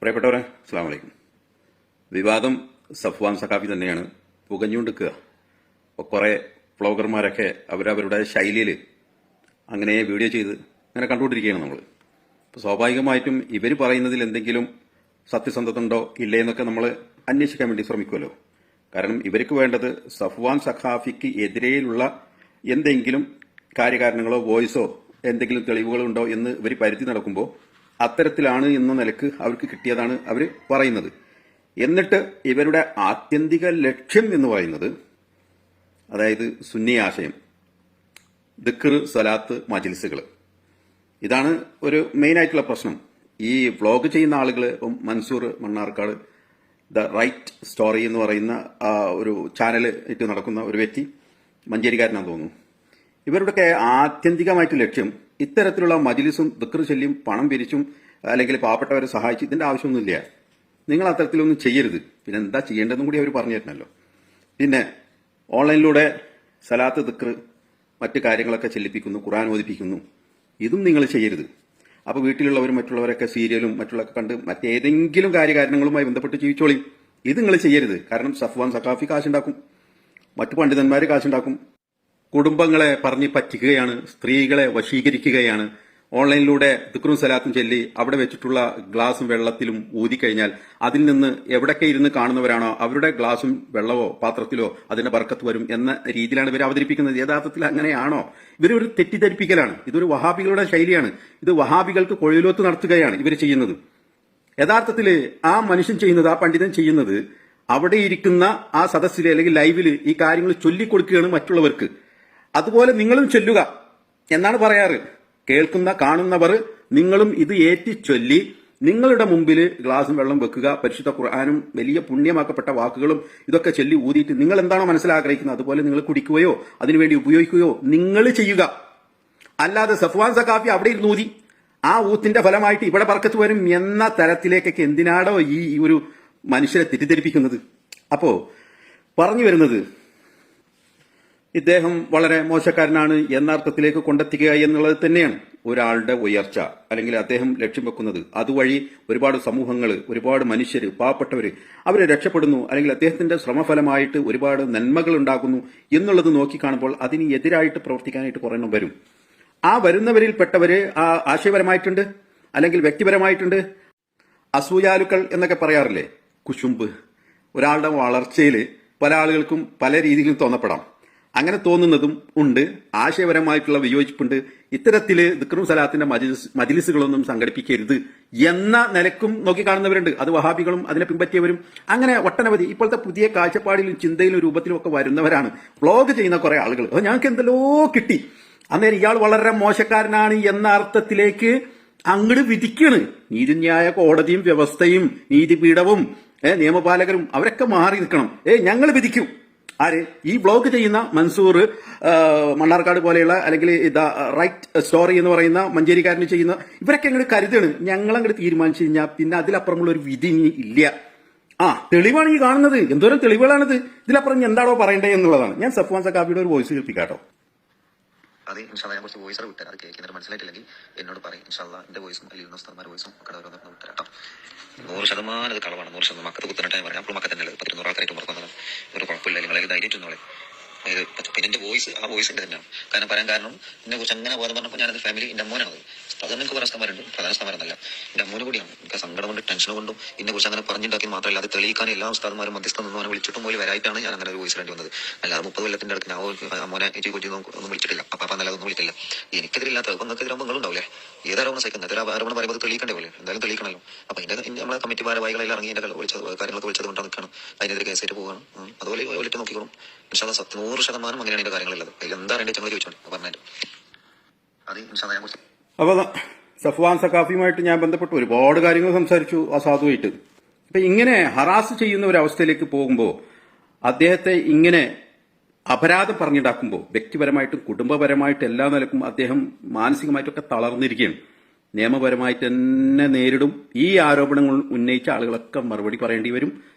പ്രിയപ്പെട്ടവരെ, അസ്സലാമു അലൈക്കും. വിവാദം സഫ്വാൻ സഖാഫി തന്നെയാണ് പുകഞ്ഞുകൊണ്ടിരിക്കുക. അപ്പോൾ കുറേ വ്ളോഗർമാരൊക്കെ അവരവരുടെ ശൈലിയിൽ അങ്ങനെ വീഡിയോ ചെയ്ത് അങ്ങനെ കണ്ടുകൊണ്ടിരിക്കുകയാണ് നമ്മൾ. അപ്പോൾ സ്വാഭാവികമായിട്ടും ഇവർ പറയുന്നതിൽ എന്തെങ്കിലും സത്യസന്ധത ഉണ്ടോ ഇല്ലേ എന്നൊക്കെ നമ്മൾ അന്വേഷിക്കാൻ വേണ്ടി ശ്രമിക്കുമല്ലോ. കാരണം ഇവർക്ക് വേണ്ടത് സഫ്വാൻ സഖാഫിക്ക് എതിരെയുള്ള എന്തെങ്കിലും കാര്യകാരണങ്ങളോ വോയിസോ എന്തെങ്കിലും തെളിവുകളോ ഉണ്ടോ എന്ന് ഇവർ പരുത്തി നടക്കുമ്പോൾ അത്തരത്തിലാണ് എന്ന നിലക്ക് അവർക്ക് കിട്ടിയതാണ് അവർ പറയുന്നത്. എന്നിട്ട് ഇവരുടെ ആത്യന്തിക ലക്ഷ്യം എന്ന് പറയുന്നത്, അതായത് സുന്നി ആശയം, ദിക്ർ, സ്വലാത്ത്, മജ്ലിസുകൾ, ഇതാണ് ഒരു മെയിൻ ആയിട്ടുള്ള പ്രശ്നം. ഈ വ്ളോഗ് ചെയ്യുന്ന ആളുകൾ, Mansoor Mannarkkad the right story എന്ന് പറയുന്ന ഒരു ചാനൽ ഇട്ട് നടക്കുന്ന ഒരു വ്യക്തി, മഞ്ചേരിക്കാരനാണെന്ന് തോന്നുന്നു. ഇവരുടെയൊക്കെ ആത്യന്തികമായിട്ട് ലക്ഷ്യം ഇത്തരത്തിലുള്ള മജ്ലിസും ദിക്ർ ചൊല്ലിയും പണം പിരിച്ചും അല്ലെങ്കിൽ പാവപ്പെട്ടവരെ സഹായിച്ച് ഇതിന്റെ ആവശ്യമൊന്നുമില്ല. നിങ്ങൾ അത്തരത്തിലൊന്നും ചെയ്യരുത്. പിന്നെ എന്താ ചെയ്യേണ്ടതെന്നും കൂടി അവർ പറഞ്ഞു തരണമല്ലോ. പിന്നെ ഓൺലൈനിലൂടെ സലാത്ത്, ദിക്ർ, മറ്റു കാര്യങ്ങളൊക്കെ ചെല്ലിപ്പിക്കുന്നു, ഖുർആൻ ഓതിപ്പിക്കുന്നു, ഇതും നിങ്ങൾ ചെയ്യരുത്. അപ്പോൾ വീട്ടിലുള്ളവരും മറ്റുള്ളവരൊക്കെ സീരിയലും മറ്റുള്ളവരൊക്കെ കണ്ട് മറ്റേതെങ്കിലും കാര്യകാരണങ്ങളുമായി ബന്ധപ്പെട്ട് ജീവിച്ചോളി. ഇത് നിങ്ങൾ ചെയ്യരുത്. കാരണം സഫ്വാൻ സഖാഫി കാശുണ്ടാക്കും, മറ്റു പണ്ഡിതന്മാർ കാശുണ്ടാക്കും, കുടുംബങ്ങളെ പറഞ്ഞ് പറ്റിക്കുകയാണ്, സ്ത്രീകളെ വശീകരിക്കുകയാണ്. ഓൺലൈനിലൂടെ ദിക്റും സലാത്തും ചൊല്ലി അവിടെ വെച്ചിട്ടുള്ള ഗ്ലാസും വെള്ളത്തിലും ഊതിക്കഴിഞ്ഞാൽ അതിൽ നിന്ന് എവിടൊക്കെ ഇരുന്ന് കാണുന്നവരാണോ അവരുടെ ഗ്ലാസും വെള്ളമോ പാത്രത്തിലോ അതിന്റെ ബർക്കത്ത് വരും എന്ന രീതിയിലാണ് ഇവർ അവതരിപ്പിക്കുന്നത്. യഥാർത്ഥത്തിൽ അങ്ങനെയാണോ? ഇവരൊരു തെറ്റിദ്ധരിപ്പിക്കലാണ്. ഇതൊരു വഹാബികളുടെ ശൈലിയാണ്. ഇത് വഹാബികൾക്ക് കൊഴിലോത്ത് നടത്തുകയാണ് ഇവർ ചെയ്യുന്നത്. യഥാർത്ഥത്തിൽ ആ മനുഷ്യൻ ചെയ്യുന്നത്, ആ പണ്ഡിതൻ ചെയ്യുന്നത്, അവിടെ ഇരിക്കുന്ന ആ സദസ്സിൽ അല്ലെങ്കിൽ ലൈവിൽ ഈ കാര്യങ്ങൾ ചൊല്ലിക്കൊടുക്കുകയാണ് മറ്റുള്ളവർക്ക്. അതുപോലെ നിങ്ങളും ചൊല്ലുക എന്നാണ് പറയാറ്. കേൾക്കുന്ന കാണുന്നവർ നിങ്ങളും ഇത് ഏറ്റി ചൊല്ലി നിങ്ങളുടെ മുമ്പിൽ ഗ്ലാസും വെള്ളം വെക്കുക, പരിശുദ്ധ ഖുർആനും വലിയ പുണ്യമാക്കപ്പെട്ട വാക്കുകളും ഇതൊക്കെ ചൊല്ലി ഊതിയിട്ട് നിങ്ങൾ എന്താണോ മനസ്സിലാഗ്രഹിക്കുന്നത് അതുപോലെ നിങ്ങൾ കുടിക്കുകയോ അതിനുവേണ്ടി ഉപയോഗിക്കുകയോ നിങ്ങൾ ചെയ്യുക. അല്ലാതെ സഫ്വാൻ സഖാഫി അവിടെ ഇരുന്ന് ഊതി ആ ഊത്തിന്റെ ഫലമായിട്ട് ഇവിടെ ബർക്കത്ത് വരും എന്ന തരത്തിലേക്കൊക്കെ എന്തിനാടോ ഈ ഒരു മനുഷ്യരെ തെറ്റിദ്ധരിപ്പിക്കുന്നത്? അപ്പോ പറഞ്ഞു വരുന്നത്, ഇദ്ദേഹം വളരെ മോശക്കാരനാണ് എന്ന അർത്ഥത്തിലേക്ക് കൊണ്ടെത്തിക്കുക എന്നുള്ളത് തന്നെയാണ് ഒരാളുടെ ഉയർച്ച. അല്ലെങ്കിൽ അദ്ദേഹം ലക്ഷ്യം വെക്കുന്നത് അതുവഴി ഒരുപാട് സമൂഹങ്ങൾ, ഒരുപാട് മനുഷ്യർ, പാവപ്പെട്ടവർ അവർ രക്ഷപ്പെടുന്നു, അല്ലെങ്കിൽ അദ്ദേഹത്തിന്റെ ശ്രമഫലമായിട്ട് ഒരുപാട് നന്മകൾ ഉണ്ടാകുന്നു എന്നുള്ളത് നോക്കിക്കാണുമ്പോൾ അതിന് എതിരായിട്ട് പ്രവർത്തിക്കാനായിട്ട് കുറേ വരും. ആ വരുന്നവരിൽ പെട്ടവര് ആശയപരമായിട്ടുണ്ട്, അല്ലെങ്കിൽ വ്യക്തിപരമായിട്ടുണ്ട്. അസൂയാലുക്കൾ എന്നൊക്കെ പറയാറില്ലേ, കുശുമ്പ്. ഒരാളുടെ വളർച്ചയിൽ പല ആളുകൾക്കും പല രീതിയിലും തോന്നപ്പെടാം. അങ്ങനെ തോന്നുന്നതും ഉണ്ട്. ആശയപരമായിട്ടുള്ള വിയോജിപ്പുണ്ട്. ഇത്തരത്തില് ദിക്റും സലാത്തിന്റെ മജ്ലിസുകളൊന്നും സംഘടിപ്പിക്കരുത് എന്ന നിലക്കും നോക്കിക്കാണുന്നവരുണ്ട്. അത് വഹാബികളും അതിനെ പിൻപറ്റിയവരും അങ്ങനെ ഒട്ടനവധി ഇപ്പോഴത്തെ പുതിയ കാഴ്ചപ്പാടിലും ചിന്തയിലും രൂപത്തിലും ഒക്കെ വരുന്നവരാണ് വ്ളോഗ് ചെയ്യുന്ന കുറെ ആളുകൾ. ഞങ്ങൾക്ക് എന്തെല്ലോ കിട്ടി, അന്നേരം ഇയാൾ വളരെ മോശക്കാരനാണ് എന്ന അർത്ഥത്തിലേക്ക് അങ്ങോട്ട് വിധിക്കാണ്. നീതിന്യായ കോടതിയും വ്യവസ്ഥയും നീതിപീഠവും നിയമപാലകരും അവരൊക്കെ മാറി നിൽക്കണം. ഞങ്ങൾ വിധിക്കും. ആര്? ഈ വ്ളോഗ് ചെയ്യുന്ന മൻസൂർ മണ്ണാർക്കാട് പോലെയുള്ള, അല്ലെങ്കിൽ റൈറ്റ് സ്റ്റോറി എന്ന് പറയുന്ന മഞ്ചേരിക്കാരന് ചെയ്യുന്ന ഇവരൊക്കെ അങ്ങോട്ട് കരുതാണ്. ഞങ്ങളങ്ങോട്ട് തീരുമാനിച്ചു കഴിഞ്ഞാൽ പിന്നെ അതിലപ്പുറമുള്ള ഒരു വിധി ഇല്ല. തെളിവാണ് ഈ കാണുന്നത്. എന്തോരം തെളിവുകളാണിത്. ഇതിലപ്പുറം എന്താണോ പറയണ്ടേ എന്നുള്ളതാണ്. ഞാൻ സഫ്വാൻ സഖാഫിയുടെ ഒരു വോയിസ് കേൾപ്പിക്കാട്ടോ. അത് ഇൻഷാല്ലാ ഞാൻ കുറച്ച് വോയിസ് വിട്ടാൽ അത് കേൾക്കുന്നവർ മനസ്സിലായിട്ടില്ലെങ്കിൽ എന്നോട് പറയും. ഇൻഷാല്ലാ എന്റെ വോയിസും അല്ലെങ്കിൽ ഉസ്താദ്മാരുടെ വോയിസും ഒക്കെ ഓരോന്നും വിട്ടരാട്ടോ. 100% അത് കളവാണ്. 100% മക്കത്ത് കുത്തനട്ടായി പറയാം. അപ്പോൾ മക്കത്ത് തന്നെ 100 ആൾക്കാരായിട്ട് മറക്കുന്നത് ഒരു കുഴപ്പമില്ല. നിങ്ങളെ ധൈര്യം ചെന്നോളെ. പിന്നെ എന്റെ വോയിസ് ആ വോയിസിന്റെ തന്നെയാണ്. കാരണം എന്നെ കുറിച്ച് അങ്ങനെ ബോധം പറഞ്ഞപ്പോൾ ഞാനത് ഫാമിലി എന്റെ അമ്മോനാണ്. അതൊന്നും എനിക്ക് കുറെ സ്ഥാനമാരുണ്ട്. പ്രധാന സ്ഥാനമല്ല, എന്റെ അമ്മൂന് കൂടിയാണ്. എനിക്ക് സങ്കടം കൊണ്ട് ടെൻഷൻ കൊണ്ടും എന്നെ കുറിച്ച് അങ്ങനെ പറഞ്ഞിട്ടുണ്ടാക്കി മാത്രമല്ല, അത് തെളിയിക്കാൻ എല്ലാ ഉസ്താദ്മാരും മധ്യസ്ഥ നിന്നും അവനെ വിളിച്ചിട്ടും പോലും വരായിട്ടാണ് ഞാൻ അങ്ങനെ ഒരു വോയിസ് വേണ്ടി വന്നത്. അല്ലാതെ 30 കൊല്ലത്തിന്റെ അടുത്ത് ഞാൻ അമ്മോനെ കുറ്റി ഒന്നും വിളിച്ചിട്ടില്ല. അപ്പാ നല്ലതൊന്നും വിളിക്കില്ല. എനിക്കെതിരില്ലാത്ത നിങ്ങൾക്കെതിരാകുമ്പോൾ നിങ്ങളുണ്ടാവില്ലേ? ഏതാരോപണം സഹിക്കുന്നത് ആരോപണം പറയുമ്പോൾ തെളിയിക്കണ്ടേ പോലെ? എന്തായാലും തെളിയിക്കണല്ലോ. അപ്പൊ നമ്മളെ കമ്മിറ്റി ഭാരവാഹികളെല്ലാം ഇറങ്ങി എന്റെ കാര്യങ്ങളൊക്കെ വിളിച്ചത് കൊണ്ടാണ് നിൽക്കണം. അതിനെതിരെ കേസായിട്ട് പോവുകയാണ്. അതുപോലെ വലിയിട്ട് നോക്കിക്കോളും. 100% അങ്ങനെയാണ് എന്റെ കാര്യങ്ങളുള്ളത്. അതിൽ എന്താ എന്റെ ചങ്ങൾ ചോദിച്ചോണ്ട് പറഞ്ഞിട്ട് അത് ഞാൻ കുറിച്ച്. അപ്പൊ സഫ്വാൻ സഖാഫിയുമായിട്ട് ഞാൻ ബന്ധപ്പെട്ട് ഒരുപാട് കാര്യങ്ങൾ സംസാരിച്ചു അസാധുവായിട്ട്. അപ്പൊ ഇങ്ങനെ ഹറാസ് ചെയ്യുന്ന ഒരു അവസ്ഥയിലേക്ക് പോകുമ്പോൾ, അദ്ദേഹത്തെ ഇങ്ങനെ അപരാധം പറഞ്ഞുണ്ടാക്കുമ്പോൾ, വ്യക്തിപരമായിട്ടും കുടുംബപരമായിട്ടും എല്ലാ നിലക്കും അദ്ദേഹം മാനസികമായിട്ടൊക്കെ തളർന്നിരിക്കുകയാണ്. നിയമപരമായിട്ട് തന്നെ നേരിടും. ഈ ആരോപണങ്ങൾ ഉന്നയിച്ച ആളുകളൊക്കെ മറുപടി പറയേണ്ടി വരും.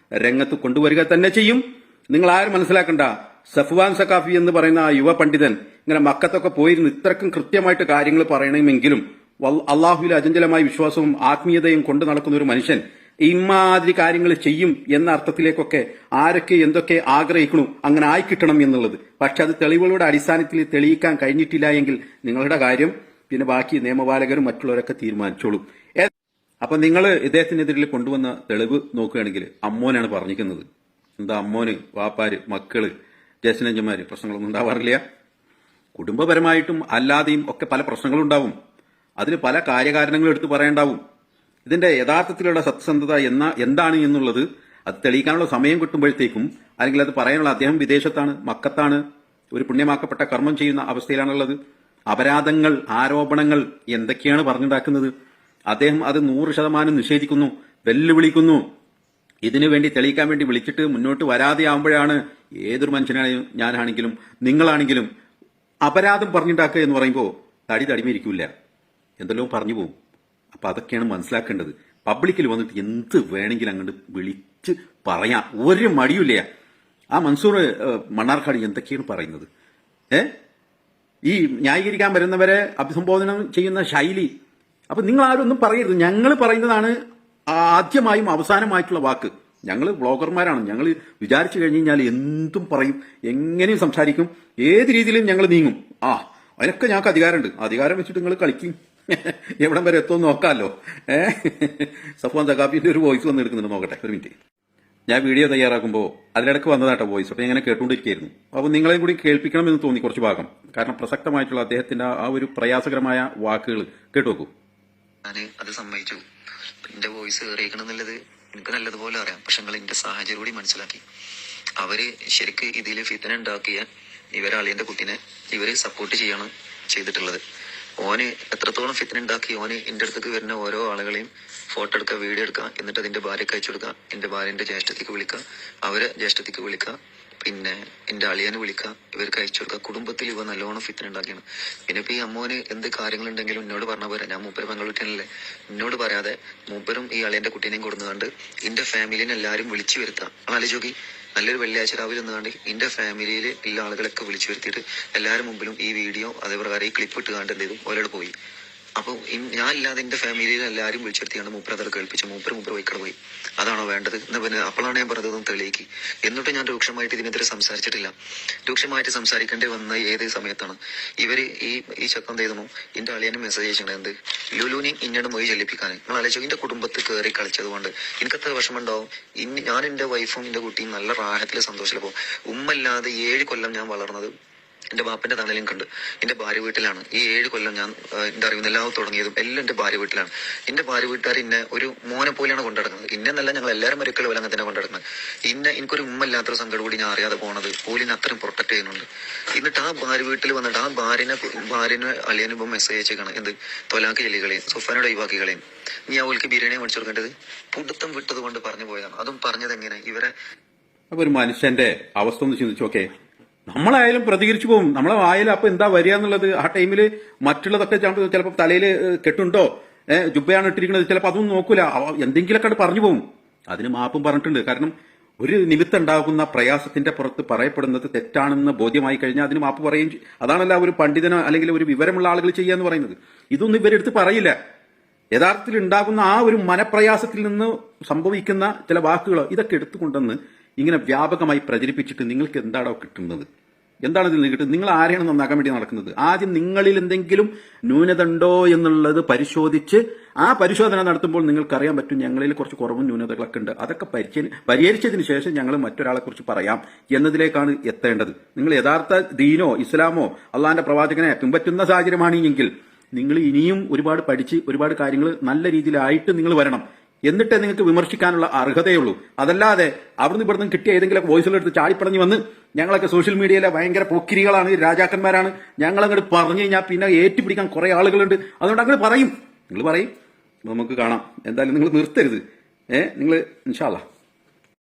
രംഗത്ത് കൊണ്ടുവരിക തന്നെ ചെയ്യും. നിങ്ങൾ ആരും മനസ്സിലാക്കണ്ട, സഫ്വാൻ സഖാഫി എന്ന് പറയുന്ന ആ യുവ പണ്ഡിതൻ ഇങ്ങനെ മക്കത്തൊക്കെ പോയിരുന്ന് ഇത്രക്കും കൃത്യമായിട്ട് കാര്യങ്ങൾ പറയണമെങ്കിലും അള്ളാഹുവിൽ അചഞ്ചലമായ വിശ്വാസവും ആത്മീയതയും കൊണ്ട് നടക്കുന്ന ഒരു മനുഷ്യൻ ഇമാതിരി കാര്യങ്ങൾ ചെയ്യും എന്ന അർത്ഥത്തിലേക്കൊക്കെ ആരൊക്കെ എന്തൊക്കെ ആഗ്രഹിക്കണു അങ്ങനെ ആയിക്കിട്ടണം എന്നുള്ളത്. പക്ഷെ അത് തെളിവുകളുടെ അടിസ്ഥാനത്തിൽ തെളിയിക്കാൻ കഴിഞ്ഞിട്ടില്ല എങ്കിൽ നിങ്ങളുടെ കാര്യം പിന്നെ ബാക്കി നിയമപാലകരും മറ്റുള്ളവരൊക്കെ തീരുമാനിച്ചോളും. അപ്പൊ നിങ്ങൾ ഇദ്ദേഹത്തിനെതിരെ കൊണ്ടുവന്ന തെളിവ് നോക്കുകയാണെങ്കിൽ അമ്മോനാണ് പറഞ്ഞിരിക്കുന്നത്. എന്താ അമ്മോന്, വാപ്പാര്, മക്കള്, ജ്യേഷ്ഠനഞ്ചന്മാര് പ്രശ്നങ്ങളൊന്നും ഉണ്ടാവാറില്ല. കുടുംബപരമായിട്ടും അല്ലാതെയും ഒക്കെ പല പ്രശ്നങ്ങളുണ്ടാവും. അതിന് പല കാര്യകാരണങ്ങളും എടുത്ത് പറയേണ്ടാവും. ഇതിന്റെ യഥാർത്ഥത്തിലുള്ള സത്യസന്ധത എന്താണ് എന്നുള്ളത് അത് തെളിയിക്കാനുള്ള സമയം കിട്ടുമ്പോഴത്തേക്കും, അല്ലെങ്കിൽ അത് പറയാനുള്ള, അദ്ദേഹം വിദേശത്താണ്, മക്കത്താണ്, ഒരു പുണ്യമാക്കപ്പെട്ട കർമ്മം ചെയ്യുന്ന അവസ്ഥയിലാണുള്ളത്. അപരാധങ്ങൾ, ആരോപണങ്ങൾ എന്തൊക്കെയാണ് പറഞ്ഞുണ്ടാക്കുന്നത്, അദ്ദേഹം അത് 100% നിഷേധിക്കുന്നു, വെല്ലുവിളിക്കുന്നു. ഇതിനു വേണ്ടി തെളിയിക്കാൻ വേണ്ടി വിളിച്ചിട്ട് മുന്നോട്ട് വരാതെ ആവുമ്പോഴാണ് ഏതൊരു മനുഷ്യനാണെങ്കിലും, ഞാനാണെങ്കിലും നിങ്ങളാണെങ്കിലും അപരാധം പറഞ്ഞുണ്ടാക്കുക എന്ന് പറയുമ്പോൾ തടിമയിരിക്കില്ല, എന്തെല്ലോ പറഞ്ഞു പോകും. അപ്പൊ അതൊക്കെയാണ് മനസ്സിലാക്കേണ്ടത്. പബ്ലിക്കിൽ വന്നിട്ട് എന്ത് വേണമെങ്കിലും അങ്ങോട്ട് വിളിച്ച് പറയാം, ഒരു മടിയില്ല. ആ മൻസൂർ മണ്ണാർക്കാട് എന്തൊക്കെയാണ് പറയുന്നത്? ഈ ന്യായീകരിക്കാൻ വരുന്നവരെ അഭിസംബോധന ചെയ്യുന്ന ശൈലി. അപ്പൊ നിങ്ങൾ ആരും ഒന്നും പറയരുത്. ഞങ്ങൾ പറയുന്നതാണ് ആദ്യമായും അവസാനമായിട്ടുള്ള വാക്ക്. ഞങ്ങൾ ബ്ലോഗർമാരാണ്. ഞങ്ങൾ വിചാരിച്ചു കഴിഞ്ഞു കഴിഞ്ഞാൽ എന്തും പറയും, എങ്ങനെയും സംസാരിക്കും, ഏത് രീതിയിലും ഞങ്ങൾ നീങ്ങും. അതിനൊക്കെ ഞങ്ങൾക്ക് അധികാരമുണ്ട്. അധികാരം വെച്ചിട്ട് നിങ്ങൾ കളിക്കും, എവിടം വരെ എത്തുമെന്ന് നോക്കാമല്ലോ. സഫ്വാൻ സഖാഫിന്റെ ഒരു വോയിസ് വന്ന് എടുക്കുന്നുണ്ട്, നോക്കട്ടെ ഒരു മിനിറ്റ്. ഞാൻ വീഡിയോ തയ്യാറാക്കുമ്പോൾ അതിലിടക്ക് വന്നതാട്ടോ വോയിസ്. അപ്പൊ ഇങ്ങനെ കേട്ടുകൊണ്ടിരിക്കുകയായിരുന്നു. അപ്പോൾ നിങ്ങളെയും കൂടി കേൾപ്പിക്കണമെന്ന് തോന്നി കുറച്ച് ഭാഗം. കാരണം പ്രസക്തമായിട്ടുള്ള അദ്ദേഹത്തിന്റെ ആ ഒരു പ്രയാസകരമായ വാക്കുകൾ കേട്ടു നോക്കൂ. അത് സമ്മതിച്ചു. എന്റെ വോയിസ് കയറിയിരിക്കണമെന്നുള്ളത് എനിക്ക് നല്ലതുപോലെ അറിയാം. പക്ഷെ നിങ്ങൾ എന്റെ സാഹചര്യം കൂടി മനസ്സിലാക്കി. അവര് ശരിക്ക് ഇതിൽ ഫിത്തന ഉണ്ടാക്കിയ ഇവരളിയന്റെ കുട്ടീനെ ഇവര് സപ്പോർട്ട് ചെയ്യാണ് ചെയ്തിട്ടുള്ളത്. ഓന് എത്രത്തോളം ഫിത്തന ഉണ്ടാക്കി ഓന് എന്റെ അടുത്തേക്ക് വരുന്ന ഓരോ ആളുകളെയും ഫോട്ടോ എടുക്കുക, വീഡിയോ എടുക്കുക, എന്നിട്ട് അതിന്റെ ഭാര്യക്ക് അയച്ചു കൊടുക്കുക, എന്റെ ഭാര്യന്റെ ജ്യേഷ്ഠത്തിക്ക് വിളിക്കുക, അവരെ ജ്യേഷ്ഠത്തിക്ക് വിളിക്കുക, പിന്നെ എന്റെ അളിയനെ വിളിക്കുക, ഇവർക്ക് അയച്ചു കൊടുക്കുക. കുടുംബത്തിൽ ഇവ നല്ലോണം ഫിത്തന ഉണ്ടാക്കിയാണ്. പിന്നെ ഇപ്പൊ ഈ അമ്മോന് എന്ത് കാര്യങ്ങളുണ്ടെങ്കിലും എന്നോട് പറഞ്ഞാൽ പോരാ. ഞാൻ മൂപ്പര് പെങ്ങളുട്ടിയല്ലേ, എന്നോട് പറയാതെ മൂപ്പരും ഈ അളിയന്റെ കുട്ടീനെയും കൊടുന്നുകൊണ്ട് എന്റെ ഫാമിലിനെ എല്ലാവരും വിളിച്ചു വരുത്താം. ആലോചിക്കി നല്ലൊരു വെള്ളിയാഴ്ച രാവിലെ ഒന്നുകാണ്ട് എന്റെ ഫാമിലിയിൽ എല്ലാ ആളുകളൊക്കെ വിളിച്ചു വരുത്തിയിട്ട് എല്ലാവരും മുമ്പിലും ഈ വീഡിയോ അതേപ്രകാരം ഈ ക്ലിപ്പ് ഇട്ട് കണ്ട് എന്ത് ചെയ്തു ഓലോട് പോയി. അപ്പൊ ഞാൻ ഇല്ലാതെ എന്റെ ഫാമിലിയിൽ എല്ലാവരും വിളിച്ചെടുത്തിയാണ് മൂപ്പർ അതൊക്കെ കേൾപ്പിച്ചു. മൂപ്പർ വൈക്കട പോയി. അതാണോ വേണ്ടത്? എന്നാ പിന്നെ അപ്പോഴാണ് ഞാൻ പറഞ്ഞതൊന്നും തെളിയിക്ക്. എന്നിട്ട് ഞാൻ രൂക്ഷമായിട്ട് ഇതിനെതിരെ സംസാരിച്ചിട്ടില്ല. രൂക്ഷമായിട്ട് സംസാരിക്കേണ്ടി വന്ന ഏത് സമയത്താണ് ഇവര് ഈ ചക്കം ചെയ്തമോ എന്റെ അളിയനും മെസ്സേജ് അയച്ചിട്ടുണ്ട്, എന്ത് ലുലുവിനെയും ഇന്നോടും പോയി ചലിപ്പിക്കാൻ. നിങ്ങൾ ആലോചിച്ചു, എന്റെ കുടുംബത്തിൽ കയറി കളിച്ചത് കൊണ്ട് എനിക്കത്ര വിഷമമുണ്ടാവും. ഞാൻ എന്റെ വൈഫും എന്റെ കുട്ടിയും നല്ല റാഹത്തില് സന്തോഷത്തില് പോകും. ഉമ്മല്ലാതെ 7 കൊല്ലം ഞാൻ വളർന്നത് എന്റെ ബാപ്പന്റെ തണലും കണ്ട് എന്റെ ഭാര്യ വീട്ടിലാണ്. ഈ 7 കൊല്ലം ഞാൻ എന്റെ അറിവിനെല്ലാം തുടങ്ങിയതും എല്ലാം എന്റെ ഭാര്യ വീട്ടിലാണ്. എന്റെ ഭാര്യ വീട്ടുകാർ ഇന്നെ ഒരു മോനെ പോലെയാണ് കൊണ്ടുനടക്കുന്നത്. ഇന്നെന്നല്ല, ഞങ്ങൾ എല്ലാവരും മരുക്കൾ പോലെ അങ്ങനെ തന്നെ കൊണ്ടുനടക്കുന്നത്. എനിക്കൊരു ഉമ്മല്ലാത്തൊരു സങ്കടം കൂടി ഞാൻ അറിയാതെ പോണത് പോലിനെ അത്രയും പ്രൊട്ടക്ട് ചെയ്യുന്നുണ്ട്. എന്നിട്ട് ആ ഭാര്യ വീട്ടിൽ വന്നിട്ട് ആ ഭാര്യനെ അളിയനിപ്പം മെസ്സേജ് അയച്ചേക്കാണ്, എന്ത് തൊലാക്ക് ചെല്ലികളെയും സുഫാനോട് ഒഴിവാക്കികളെയും ഞാൻ അവൾക്ക് ബിരിയാണി മേടിച്ചു കൊടുക്കേണ്ടത് പുടുത്തം വിട്ടത് കൊണ്ട് പറഞ്ഞു പോയതാണ്. അതും പറഞ്ഞത് എങ്ങനെ ഇവരെ. അപ്പൊ ഒരു മനുഷ്യന്റെ അവസ്ഥ ഒന്ന് ചിന്തിച്ചോക്കെ. നമ്മളായാലും പ്രതികരിച്ചു പോകും. നമ്മളെ വായാലും അപ്പൊ എന്താ വരിക എന്നുള്ളത് ആ ടൈമിൽ മറ്റുള്ളതൊക്കെ ചിലപ്പോൾ തലയിൽ കെട്ടുണ്ടോ, ജുബയാണ് ഇട്ടിരിക്കുന്നത്, ചിലപ്പോൾ അതൊന്നും നോക്കൂല, എന്തെങ്കിലുമൊക്കെ പറഞ്ഞു പോകും. അതിന് മാപ്പും പറഞ്ഞിട്ടുണ്ട്. കാരണം ഒരു നിമിത്തം ഉണ്ടാകുന്ന പ്രയാസത്തിന്റെ പുറത്ത് പറയപ്പെടുന്നത് തെറ്റാണെന്ന് ബോധ്യമായി കഴിഞ്ഞാൽ അതിന് മാപ്പ് പറയും. അതാണല്ല ഒരു പണ്ഡിതനോ അല്ലെങ്കിൽ ഒരു വിവരമുള്ള ആളുകൾ ചെയ്യാന്ന് പറയുന്നത്. ഇതൊന്നും ഇവരെടുത്ത് പറയില്ല. യഥാർത്ഥത്തിൽ ഉണ്ടാകുന്ന ആ ഒരു മനപ്രയാസത്തിൽ നിന്ന് സംഭവിക്കുന്ന ചില വാക്കുകളോ ഇതൊക്കെ എടുത്തുകൊണ്ടെന്ന് ഇങ്ങനെ വ്യാപകമായി പ്രചരിപ്പിച്ചിട്ട് നിങ്ങൾക്ക് എന്താണോ കിട്ടുന്നത്, എന്താണ് ഇതിൽ നിന്ന് കിട്ടുന്നത്? നിങ്ങൾ ആരെയാണ് നന്നാക്കാൻ വേണ്ടി നടക്കുന്നത്? ആദ്യം നിങ്ങളിൽ എന്തെങ്കിലും ന്യൂനത ഉണ്ടോ എന്നുള്ളത് പരിശോധിച്ച് ആ പരിശോധന നടത്തുമ്പോൾ നിങ്ങൾക്കറിയാൻ പറ്റും ഞങ്ങളിൽ കുറച്ച് കുറവും ന്യൂനതകളൊക്കെ ഉണ്ട്. അതൊക്കെ പരിഹരിച്ചതിന് ശേഷം ഞങ്ങൾ മറ്റൊരാളെ കുറിച്ച് പറയാം എന്നതിലേക്കാണ് എത്തേണ്ടത്. നിങ്ങൾ യഥാർത്ഥ ദീനോ ഇസ്ലാമോ അള്ളാന്റെ പ്രവാചകനെ പിൻപറ്റുന്ന സാഹചര്യമാണെങ്കിൽ നിങ്ങൾ ഇനിയും ഒരുപാട് പഠിച്ച് ഒരുപാട് കാര്യങ്ങൾ നല്ല രീതിയിലായിട്ട് നിങ്ങൾ വരണം. എന്നിട്ടേ നിങ്ങൾക്ക് വിമർശിക്കാനുള്ള അർഹതയുള്ളൂ. അതല്ലാതെ അവിടുന്ന് ഇവിടുന്ന് കിട്ടിയ ഏതെങ്കിലും വോയിസുകളെടുത്ത് ചാടിപ്പടഞ്ഞ് വന്ന് ഞങ്ങളൊക്കെ സോഷ്യൽ മീഡിയയിലെ ഭയങ്കര പോക്കിരികളാണ്, രാജാക്കന്മാരാണ്, ഞങ്ങളങ്ങോട്ട് പറഞ്ഞു കഴിഞ്ഞാൽ പിന്നെ ഏറ്റുപിടിക്കാൻ കുറെ ആളുകളുണ്ട്. അതുകൊണ്ട് അങ്ങനെ പറയും. നിങ്ങൾ പറയും, നമുക്ക് കാണാം. എന്തായാലും നിങ്ങൾ നിർത്തരുത്. നിങ്ങൾ ഇൻഷാ അല്ലാഹ്